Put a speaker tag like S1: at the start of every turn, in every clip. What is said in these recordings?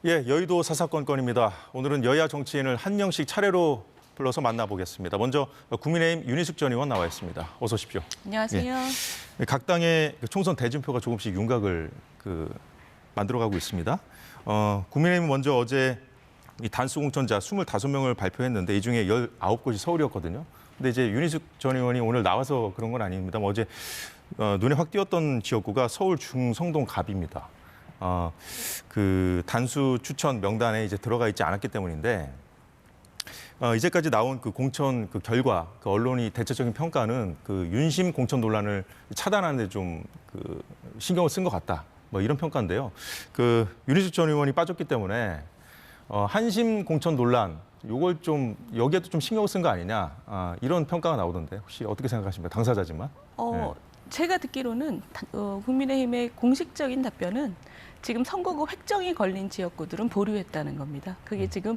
S1: 예, 여의도 사사건건입니다. 오늘은 여야 정치인을 한 명씩 차례로 불러서 만나보겠습니다. 먼저 국민의힘 윤희숙 전 의원 나와 있습니다. 어서 오십시오.
S2: 안녕하세요.
S1: 예, 각 당의 총선 대진표가 조금씩 윤곽을 만들어가고 있습니다. 국민의힘은 먼저 어제 이 단수 공천자 25명을 발표했는데 이 중에 19곳이 서울이었거든요. 근데 이제 윤희숙 전 의원이 오늘 나와서 그런 건 아닙니다. 어제 눈에 확 띄었던 지역구가 서울 중성동 갑입니다. 그 단수 추천 명단에 이제 들어가 있지 않았기 때문인데 이제까지 나온 그 공천 그 결과 그 언론이 대체적인 평가는 그 윤심 공천 논란을 차단하는 데 좀 그 신경을 쓴 것 같다. 뭐 이런 평가인데요. 그 윤희숙 전 의원이 빠졌기 때문에 한심 공천 논란 요걸 좀 여기에도 좀 신경을 쓴 거 아니냐 이런 평가가 나오던데 혹시 어떻게 생각하십니까? 당사자지만. 네.
S2: 제가 듣기로는 국민의힘의 공식적인 답변은 지금 선거구 획정이 걸린 지역구들은 보류했다는 겁니다. 그게 지금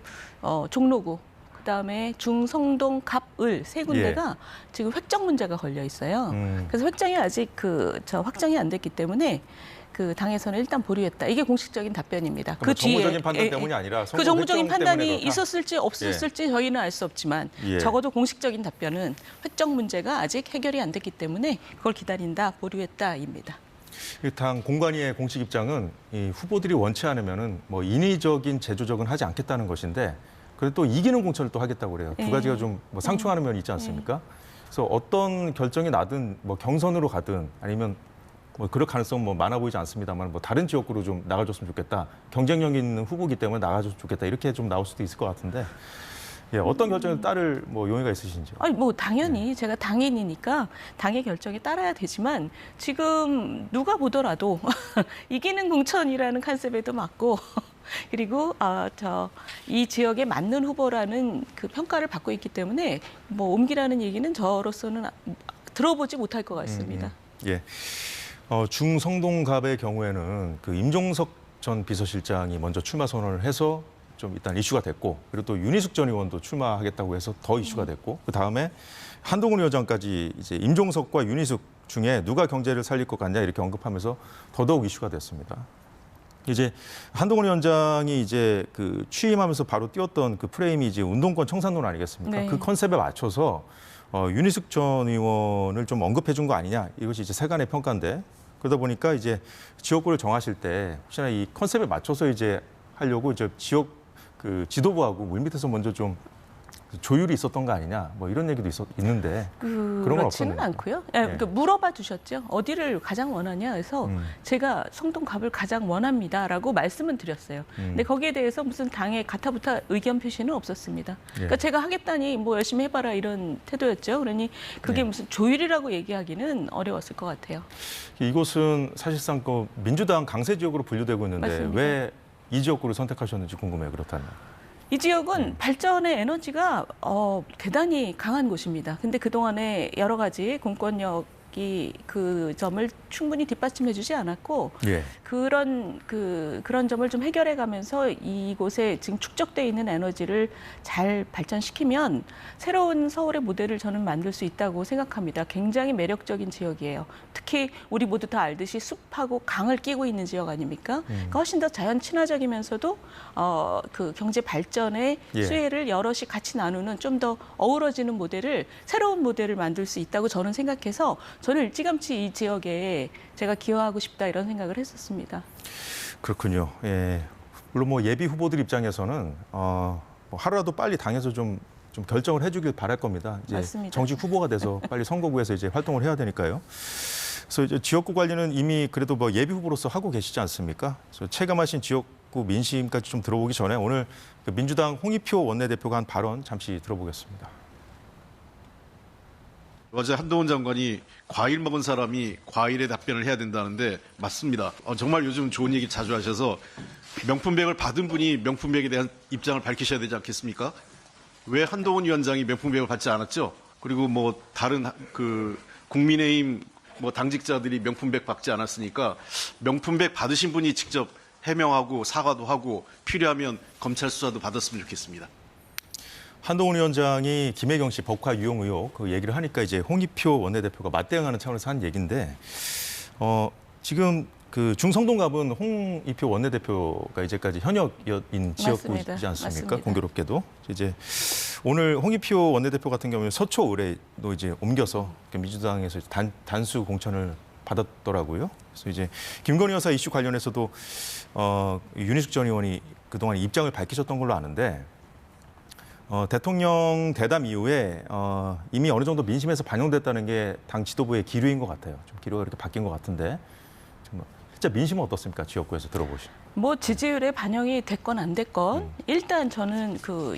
S2: 종로구, 그다음에 중성동, 갑을 세 군데가 지금 획정 문제가 걸려 있어요. 그래서 획정이 아직 확정이 안 됐기 때문에 그 당에서는 일단 보류했다. 이게 공식적인 답변입니다.
S1: 그 뒤에 정무적인 판단 때문이 아니라
S2: 그 정무적인 판단이 있었을지 없었을지 저희는 알 수 없지만 적어도 공식적인 답변은 획정 문제가 아직 해결이 안 됐기 때문에 그걸 기다린다, 보류했다입니다.
S1: 당 공관위의 공식 입장은 이 후보들이 원치 않으면은 뭐 인위적인 재조정은 하지 않겠다는 것인데 그래도 또 이기는 공천을 또 하겠다고 그래요. 두 가지가 좀 뭐 상충하는 면이 있지 않습니까? 그래서 어떤 결정이 나든 뭐 경선으로 가든 아니면 뭐 그럴 가능성은 뭐 많아 보이지 않습니다만 뭐 다른 지역구로 좀 나가줬으면 좋겠다. 경쟁력 있는 후보기 때문에 나가줬으면 좋겠다. 이렇게 좀 나올 수도 있을 것 같은데 어떤 결정을 따를 뭐 용의가 있으신지요?
S2: 아니 뭐 당연히 제가 당인이니까 당의 결정에 따라야 되지만 지금 누가 보더라도 이기는 공천이라는 컨셉에도 맞고 그리고 이 지역에 맞는 후보라는 그 평가를 받고 있기 때문에 뭐 옮기라는 얘기는 저로서는 들어보지 못할 것 같습니다.
S1: 예. 중성동갑의 경우에는 그 임종석 전 비서실장이 먼저 출마 선언을 해서 좀 일단 이슈가 됐고 그리고 또 윤희숙 전 의원도 출마하겠다고 해서 더 이슈가 됐고 그 다음에 한동훈 위원장까지 이제 임종석과 윤희숙 중에 누가 경제를 살릴 것 같냐 이렇게 언급하면서 더더욱 이슈가 됐습니다. 이제 한동훈 위원장이 이제 그 취임하면서 바로 띄웠던 그 프레임이 이제 운동권 청산론 아니겠습니까?
S2: 네.
S1: 그 컨셉에 맞춰서 윤희숙 전 의원을 좀 언급해 준 거 아니냐 이것이 이제 세간의 평가인데 그러다 보니까 이제 지역구를 정하실 때 혹시나 이 컨셉에 맞춰서 이제 하려고 이제 지역 그 지도부하고 물밑에서 먼저 좀 조율이 있었던 거 아니냐 뭐 이런 얘기도 있는데 그런 건
S2: 그렇지는
S1: 없었네요.
S2: 않고요. 물어봐 주셨죠. 어디를 가장 원하냐 해서 제가 성동갑을 가장 원합니다라고 말씀은 드렸어요. 근데 거기에 대해서 무슨 당의 가타부타 의견 표시는 없었습니다. 그러니까 제가 하겠다니 뭐 열심히 해봐라 이런 태도였죠. 그러니 그게 무슨 조율이라고 얘기하기는 어려웠을 것 같아요.
S1: 이곳은 사실상 그 민주당 강세 지역으로 분류되고 있는데
S2: 맞습니다.
S1: 왜 이 지역구를 선택하셨는지 궁금해요. 그렇다면.
S2: 이 지역은 발전의 에너지가 대단히 강한 곳입니다. 근데 그동안에 여러 가지 공권력이 그 점을 충분히 뒷받침해주지 않았고 그런 점을 좀 해결해가면서 이곳에 지금 축적돼 있는 에너지를 잘 발전시키면 새로운 서울의 모델을 저는 만들 수 있다고 생각합니다. 굉장히 매력적인 지역이에요. 특히 우리 모두 다 알듯이 숲하고 강을 끼고 있는 지역 아닙니까? 그러니까 훨씬 더 자연 친화적이면서도 그 경제 발전의 수혜를 여럿이 같이 나누는 좀 더 어우러지는 새로운 모델을 만들 수 있다고 저는 생각해서 저는 일찌감치 이 지역에 제가 기여하고 싶다 이런 생각을 했었습니다.
S1: 그렇군요. 예. 물론 뭐 예비 후보들 입장에서는 뭐 하루라도 빨리 당에서 좀 결정을 해주길 바랄 겁니다. 이제
S2: 맞습니다.
S1: 정식 후보가 돼서 빨리 선거구에서 이제 활동을 해야 되니까요. 그래서 이제 지역구 관리는 이미 그래도 뭐 예비 후보로서 하고 계시지 않습니까? 그래서 체감하신 지역구 민심까지 좀 들어보기 전에 오늘 그 민주당 홍익표 원내대표가 한 발언 잠시 들어보겠습니다.
S3: 어제 한동훈 장관이 과일 먹은 사람이 과일에 답변을 해야 된다는데 맞습니다. 정말 요즘 좋은 얘기 자주 하셔서 명품백을 받은 분이 명품백에 대한 입장을 밝히셔야 되지 않겠습니까? 왜 한동훈 위원장이 명품백을 받지 않았죠? 그리고 뭐 다른 그 국민의힘 뭐 당직자들이 명품백 받지 않았으니까 명품백 받으신 분이 직접 해명하고 사과도 하고 필요하면 검찰 수사도 받았으면 좋겠습니다.
S1: 한동훈 위원장이 김혜경 씨 법화 유용 의혹 그 얘기를 하니까 이제 홍익표 원내대표가 맞대응하는 차원에서 한 얘기인데 지금 그 중성동갑은 홍익표 원내대표가 이제까지 현역인 지역구이지
S2: 맞습니다.
S1: 않습니까?
S2: 맞습니다.
S1: 공교롭게도 이제 오늘 홍익표 원내대표 같은 경우는 서초 의뢰도 이제 옮겨서 민주당에서 단수 공천을 받았더라고요. 그래서 이제 김건희 여사 이슈 관련해서도 윤희숙 전 의원이 그동안 입장을 밝히셨던 걸로 아는데 대통령 대담 이후에 이미 어느 정도 민심에서 반영됐다는 게 당 지도부의 기류인 것 같아요. 좀 기류가 이렇게 바뀐 것 같은데 진짜 민심은 어떻습니까? 지역구에서 들어보시면.
S2: 뭐 지지율에 반영이 됐건 안 됐건 일단 저는 그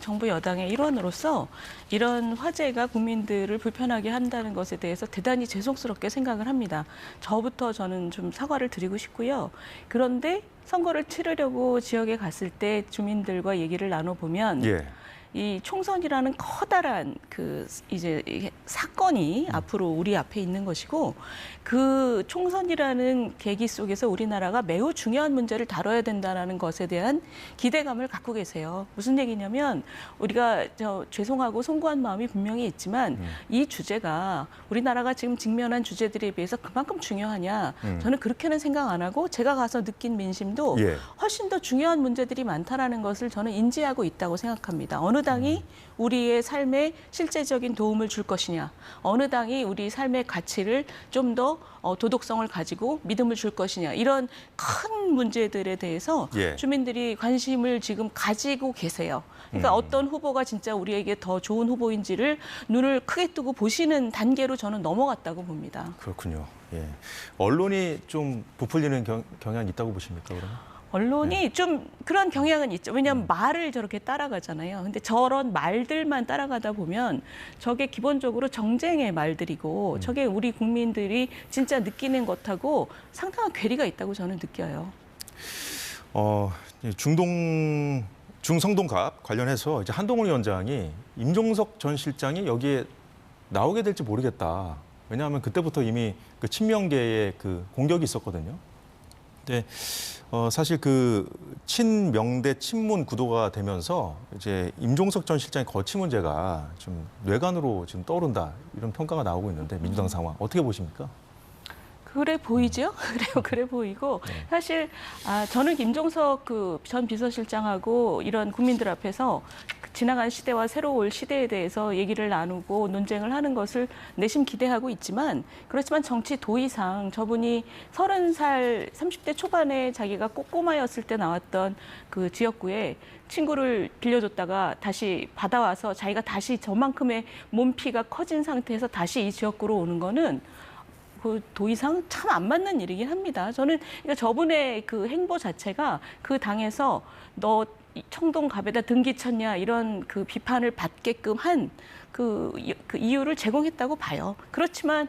S2: 정부 여당의 일원으로서 이런 화제가 국민들을 불편하게 한다는 것에 대해서 대단히 죄송스럽게 생각을 합니다. 저부터 저는 좀 사과를 드리고 싶고요. 그런데 선거를 치르려고 지역에 갔을 때 주민들과 얘기를 나눠보면
S1: 예.
S2: 이 총선이라는 커다란 그 이제 사건이 앞으로 우리 앞에 있는 것이고 그 총선이라는 계기 속에서 우리나라가 매우 중요한 문제를 다뤄야 된다는 것에 대한 기대감을 갖고 계세요. 무슨 얘기냐면 우리가 죄송하고 송구한 마음이 분명히 있지만 이 주제가 우리나라가 지금 직면한 주제들에 비해서 그만큼 중요하냐 저는 그렇게는 생각 안 하고 제가 가서 느낀 민심도
S1: 예.
S2: 훨씬 더 중요한 문제들이 많다라는 것을 저는 인지하고 있다고 생각합니다. 어느 당이 우리의 삶에 실제적인 도움을 줄 것이냐, 어느 당이 우리 삶의 가치를 좀 더 도덕성을 가지고 믿음을 줄 것이냐, 이런 큰 문제들에 대해서
S1: 예.
S2: 주민들이 관심을 지금 가지고 계세요. 그러니까 어떤 후보가 진짜 우리에게 더 좋은 후보인지를 눈을 크게 뜨고 보시는 단계로 저는 넘어갔다고 봅니다.
S1: 그렇군요. 예. 언론이 좀 부풀리는 경향이 있다고 보십니까, 그러면?
S2: 언론이 좀 그런 경향은 있죠. 왜냐하면 말을 저렇게 따라가잖아요. 근데 저런 말들만 따라가다 보면 저게 기본적으로 정쟁의 말들이고 저게 우리 국민들이 진짜 느끼는 것하고 상당한 괴리가 있다고 저는 느껴요.
S1: 중성동갑 관련해서 이제 한동훈 위원장이 임종석 전 실장이 여기에 나오게 될지 모르겠다. 왜냐하면 그때부터 이미 그 친명계의 그 공격이 있었거든요. 근데 사실 그 친명대 친문 구도가 되면서 이제 임종석 전 실장의 거취 문제가 좀 뇌관으로 지금 떠오른다 이런 평가가 나오고 있는데 민주당 상황 어떻게 보십니까?
S2: 그래 보이죠? 그래 보이고 사실 저는 김종석 그 전 비서실장하고 이런 국민들 앞에서 지나간 시대와 새로 올 시대에 대해서 얘기를 나누고 논쟁을 하는 것을 내심 기대하고 있지만 그렇지만 정치 도의상 저분이 30살 30대 초반에 자기가 꼬꼬마였을 때 나왔던 그 지역구에 친구를 빌려줬다가 다시 받아와서 자기가 다시 저만큼의 몸피가 커진 상태에서 다시 이 지역구로 오는 거는 그 도의상 참 안 맞는 일이긴 합니다. 저는 그러니까 저분의 그 행보 자체가 그 당에서 너 청동갑에다 등기 쳤냐 이런 그 비판을 받게끔 한 그 이유를 제공했다고 봐요. 그렇지만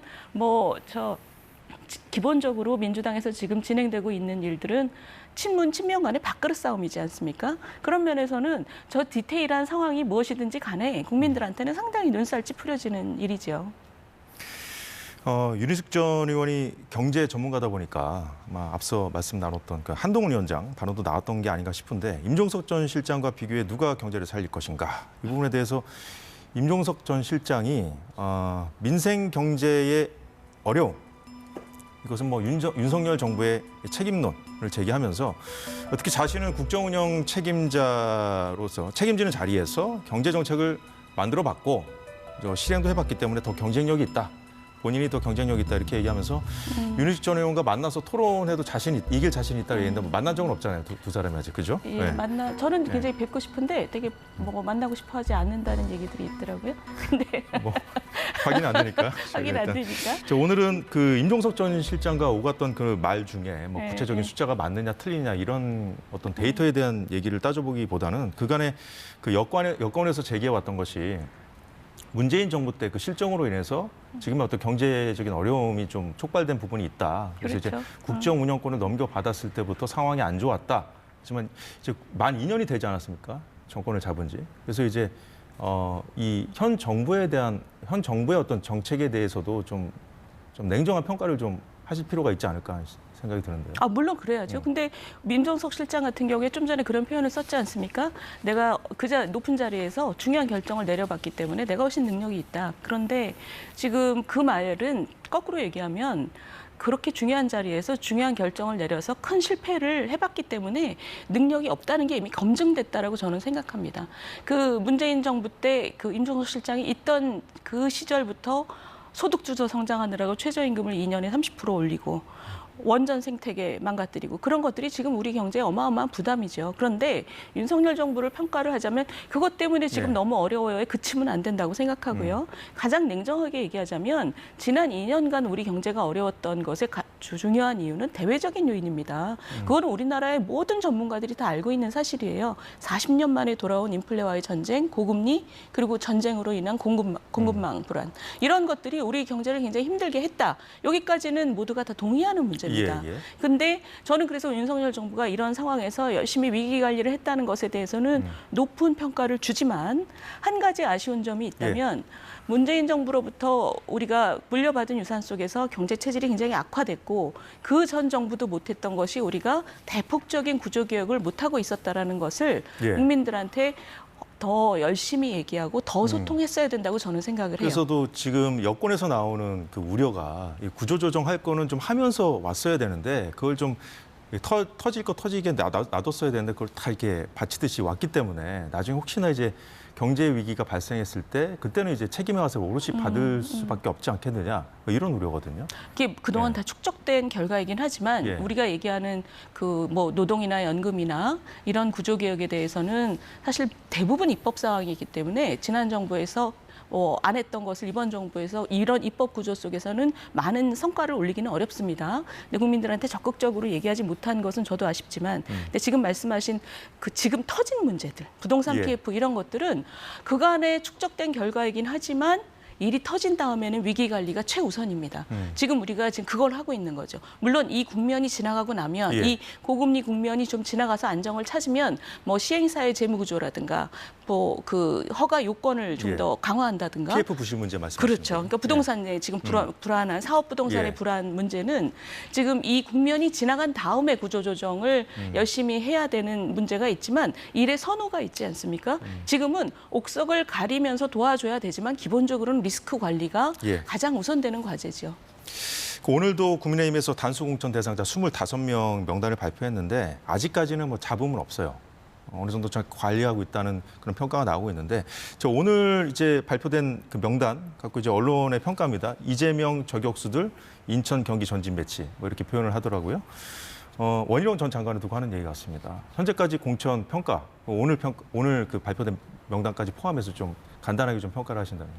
S2: 기본적으로 민주당에서 지금 진행되고 있는 일들은 친문, 친명 간의 밥그릇 싸움이지 않습니까? 그런 면에서는 저 디테일한 상황이 무엇이든지 간에 국민들한테는 상당히 눈살 찌푸려지는 일이죠.
S1: 윤희숙 전 의원이 경제 전문가다 보니까 아마 앞서 말씀 나눴던 그 한동훈 위원장 단어도 나왔던 게 아닌가 싶은데 임종석 전 실장과 비교해 누가 경제를 살릴 것인가 이 부분에 대해서 임종석 전 실장이 민생 경제의 어려움 이것은 윤석열 정부의 책임론을 제기하면서 어떻게 자신은 국정운영 책임자로서 책임지는 자리에서 경제 정책을 만들어봤고 실행도 해봤기 때문에 더 경쟁력이 있다. 본인이 더 경쟁력이 있다 이렇게 얘기하면서 윤희숙 전 의원과 만나서 토론해도 이길 자신이 있다 얘기했는데 만난 적은 없잖아요. 두 사람이 아직 그죠?
S2: 예,
S1: 네.
S2: 저는 굉장히 뵙고 싶은데 되게 만나고 싶어하지 않는다는 얘기들이 있더라고요. 근데
S1: 확인 안 되니까.
S2: 확인 안 되니까.
S1: 오늘은 그 임종석 전 실장과 오갔던 그 말 중에 구체적인
S2: 네.
S1: 숫자가 맞느냐 틀리냐 이런 어떤 데이터에 대한 얘기를 따져보기보다는 그간의 그 여권에서 제기해왔던 것이 문재인 정부 때 그 실정으로 인해서 지금의 어떤 경제적인 어려움이 좀 촉발된 부분이 있다. 그래서
S2: 그렇죠.
S1: 이제 국정 운영권을 넘겨받았을 때부터 상황이 안 좋았다. 하지만 이제 만 2년이 되지 않았습니까? 정권을 잡은 지. 그래서 이제 이 현 정부의 어떤 정책에 대해서도 좀 냉정한 평가를 좀 하실 필요가 있지 않을까 하는 생각이 드는데요.
S2: 아, 물론 그래야죠. 근데 민정석 실장 같은 경우에 좀 전에 그런 표현을 썼지 않습니까? 내가 높은 자리에서 중요한 결정을 내려봤기 때문에 내가 훨씬 능력이 있다. 그런데 지금 그 말은 거꾸로 얘기하면 그렇게 중요한 자리에서 중요한 결정을 내려서 큰 실패를 해봤기 때문에 능력이 없다는 게 이미 검증됐다라고 저는 생각합니다. 그 문재인 정부 때 그 임종석 실장이 있던 그 시절부터 소득주도 성장하느라고 최저임금을 2년에 30% 올리고 원전 생태계 망가뜨리고 그런 것들이 지금 우리 경제에 어마어마한 부담이죠. 그런데 윤석열 정부를 평가를 하자면 그것 때문에 지금
S1: 네.
S2: 너무 어려워요에 그치면 안 된다고 생각하고요. 가장 냉정하게 얘기하자면 지난 2년간 우리 경제가 어려웠던 것의 중요한 이유는 대외적인 요인입니다. 그거는 우리나라의 모든 전문가들이 다 알고 있는 사실이에요. 40년 만에 돌아온 인플레와의 전쟁, 고금리, 그리고 전쟁으로 인한 공급망 불안. 이런 것들이 우리 경제를 굉장히 힘들게 했다. 여기까지는 모두가 다 동의하는 문제입니다. 근데 저는 그래서 윤석열 정부가 이런 상황에서 열심히 위기 관리를 했다는 것에 대해서는 높은 평가를 주지만 한 가지 아쉬운 점이 있다면 문재인 정부로부터 우리가 물려받은 유산 속에서 경제 체질이 굉장히 악화됐고 그 전 정부도 못했던 것이 우리가 대폭적인 구조개혁을 못하고 있었다라는 것을 국민들한테 더 열심히 얘기하고 더 소통했어야 된다고 저는 생각을 해요.
S1: 그래서도 지금 여권에서 나오는 그 우려가 이 구조조정할 거는 좀 하면서 왔어야 되는데 그걸 좀 터질 거 터지게 놔뒀어야 되는데 그걸 다 이렇게 바치듯이 왔기 때문에 나중에 혹시나 이제 경제 위기가 발생했을 때 그때는 이제 책임에 와서 오롯이 받을 수밖에 없지 않겠느냐 뭐 이런 우려거든요.
S2: 이게 그동안 다 축적된 결과이긴 하지만 우리가 얘기하는 그 뭐 노동이나 연금이나 이런 구조개혁에 대해서는 사실 대부분 입법 사항이기 때문에 지난 정부에서 안 했던 것을 이번 정부에서 이런 입법 구조 속에서는 많은 성과를 올리기는 어렵습니다. 근데 국민들한테 적극적으로 얘기하지 못한 것은 저도 아쉽지만 근데 지금 말씀하신 그 지금 터진 문제들, 부동산 PF 이런 것들은 그간에 축적된 결과이긴 하지만 일이 터진 다음에는 위기 관리가 최우선입니다. 지금 우리가 지금 그걸 하고 있는 거죠. 물론 이 국면이 지나가고 나면 이 고금리 국면이 좀 지나가서 안정을 찾으면 뭐 시행사의 재무구조라든가 뭐 그 허가 요건을 좀 더 강화한다든가.
S1: PF 부실 문제 말씀하시는
S2: 그렇죠. 그러니까 부동산의 지금 불안한 사업 부동산의 불안 문제는 지금 이 국면이 지나간 다음에 구조조정을 열심히 해야 되는 문제가 있지만 일의 선호가 있지 않습니까? 지금은 옥석을 가리면서 도와줘야 되지만 기본적으로는 리스크 관리가 가장 우선되는 과제죠.
S1: 오늘도 국민의힘에서 단수공천 대상자 25명 명단을 발표했는데 아직까지는 뭐 잡음은 없어요. 어느 정도 잘 관리하고 있다는 그런 평가가 나오고 있는데 오늘 이제 발표된 그 명단 갖고 이제 언론의 평가입니다. 이재명 저격수들 인천 경기 전진 배치 뭐 이렇게 표현을 하더라고요. 원희룡 전 장관을 두고 하는 얘기 같습니다. 현재까지 공천 평가 오늘 그 발표된 명단까지 포함해서 좀 간단하게 좀 평가를 하신다면.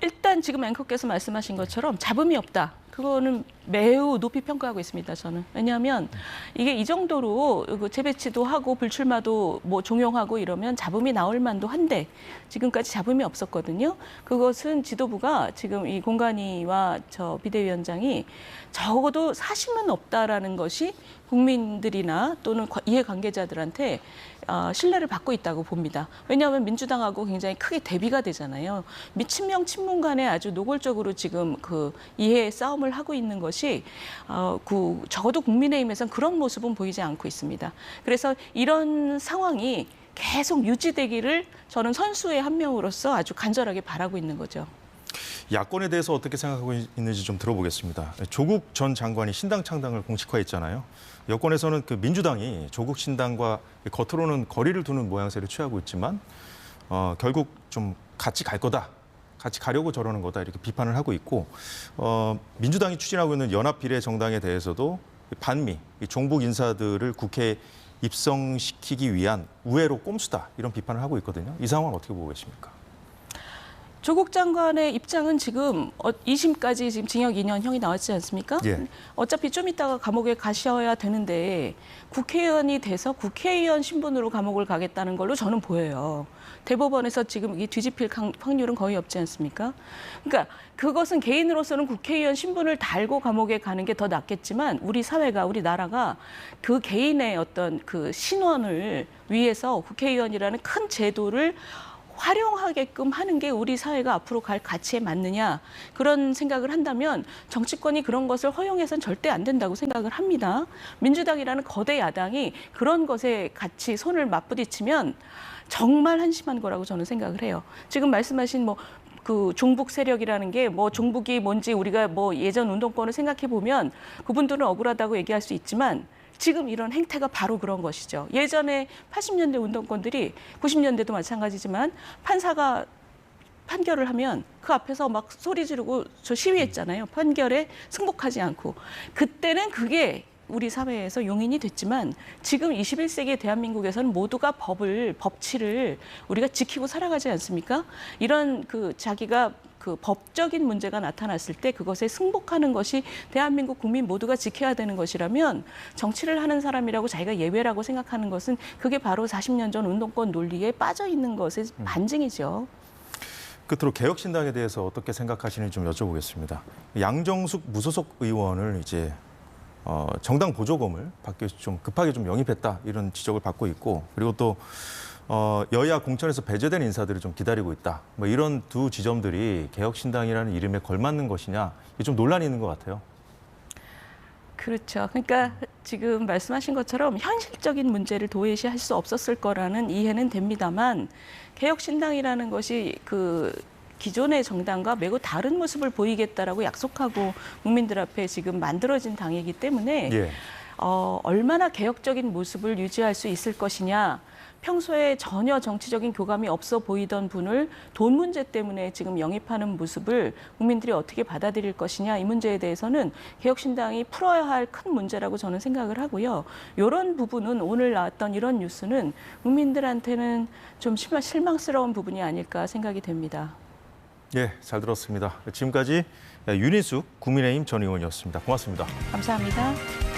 S2: 일단 지금 앵커께서 말씀하신 것처럼 잡음이 없다. 그거는 매우 높이 평가하고 있습니다, 저는. 왜냐하면 이게 이 정도로 재배치도 하고 불출마도 뭐 종용하고 이러면 잡음이 나올 만도 한데 지금까지 잡음이 없었거든요. 그것은 지도부가 지금 이 공관위와 저 비대위원장이 적어도 사심은 없다라는 것이 국민들이나 또는 이해관계자들한테 신뢰를 받고 있다고 봅니다. 왜냐하면 민주당하고 굉장히 크게 대비가 되잖아요. 친명 친문 간에 아주 노골적으로 지금 그 이해의 싸움을 하고 있는 것이 적어도 국민의힘에서는 그런 모습은 보이지 않고 있습니다. 그래서 이런 상황이 계속 유지되기를 저는 선수의 한 명으로서 아주 간절하게 바라고 있는 거죠.
S1: 야권에 대해서 어떻게 생각하고 있는지 좀 들어보겠습니다. 조국 전 장관이 신당 창당을 공식화했잖아요. 여권에서는 그 민주당이 조국 신당과 겉으로는 거리를 두는 모양새를 취하고 있지만 결국 좀 같이 갈 거다. 같이 가려고 저러는 거다 이렇게 비판을 하고 있고 민주당이 추진하고 있는 연합비례정당에 대해서도 반미, 종북 인사들을 국회에 입성시키기 위한 우회로 꼼수다 이런 비판을 하고 있거든요. 이 상황은 어떻게 보고 계십니까?
S2: 조국 장관의 입장은 지금 2심까지 지금 징역 2년형이 나왔지 않습니까? 어차피 좀 이따가 감옥에 가셔야 되는데 국회의원이 돼서 국회의원 신분으로 감옥을 가겠다는 걸로 저는 보여요. 대법원에서 지금 이게 뒤집힐 확률은 거의 없지 않습니까? 그러니까 그것은 개인으로서는 국회의원 신분을 달고 감옥에 가는 게 더 낫겠지만 우리 사회가 우리 나라가 그 개인의 어떤 그 신원을 위해서 국회의원이라는 큰 제도를 활용하게끔 하는 게 우리 사회가 앞으로 갈 가치에 맞느냐 그런 생각을 한다면 정치권이 그런 것을 허용해서는 절대 안 된다고 생각을 합니다. 민주당이라는 거대 야당이 그런 것에 같이 손을 맞부딪히면 정말 한심한 거라고 저는 생각을 해요. 지금 말씀하신 그 종북 세력이라는 게 종북이 뭔지 우리가 예전 운동권을 생각해 보면 그분들은 억울하다고 얘기할 수 있지만 지금 이런 행태가 바로 그런 것이죠. 예전에 80년대 운동권들이 90년대도 마찬가지지만 판사가 판결을 하면 그 앞에서 막 소리 지르고 저 시위했잖아요. 판결에 승복하지 않고. 그때는 그게 우리 사회에서 용인이 됐지만 지금 21세기 대한민국에서는 모두가 법치를 우리가 지키고 살아가지 않습니까? 이런 자기가 법적인 문제가 나타났을 때 그것에 승복하는 것이 대한민국 국민 모두가 지켜야 되는 것이라면 정치를 하는 사람이라고 자기가 예외라고 생각하는 것은 그게 바로 40년 전 운동권 논리에 빠져 있는 것의 반증이죠.
S1: 끝으로 개혁신당에 대해서 어떻게 생각하시는지 좀 여쭤보겠습니다. 양정숙 무소속 의원을 이제 정당 보조금을 받기 위해서 좀 급하게 좀 영입했다 이런 지적을 받고 있고 그리고 또 여야 공천에서 배제된 인사들을 좀 기다리고 있다. 이런 두 지점들이 개혁신당이라는 이름에 걸맞는 것이냐 이게 좀 논란이 있는 것 같아요.
S2: 그렇죠. 그러니까 지금 말씀하신 것처럼 현실적인 문제를 도외시할 수 없었을 거라는 이해는 됩니다만 개혁신당이라는 것이 기존의 정당과 매우 다른 모습을 보이겠다라고 약속하고 국민들 앞에 지금 만들어진 당이기 때문에
S1: 예.
S2: 얼마나 개혁적인 모습을 유지할 수 있을 것이냐. 평소에 전혀 정치적인 교감이 없어 보이던 분을 돈 문제 때문에 지금 영입하는 모습을 국민들이 어떻게 받아들일 것이냐 이 문제에 대해서는 개혁신당이 풀어야 할 큰 문제라고 저는 생각을 하고요. 이런 부분은 오늘 나왔던 이런 뉴스는 국민들한테는 좀 실망스러운 부분이 아닐까 생각이 됩니다.
S1: 예, 잘 들었습니다. 지금까지 윤희숙 국민의힘 전 의원이었습니다. 고맙습니다.
S2: 감사합니다.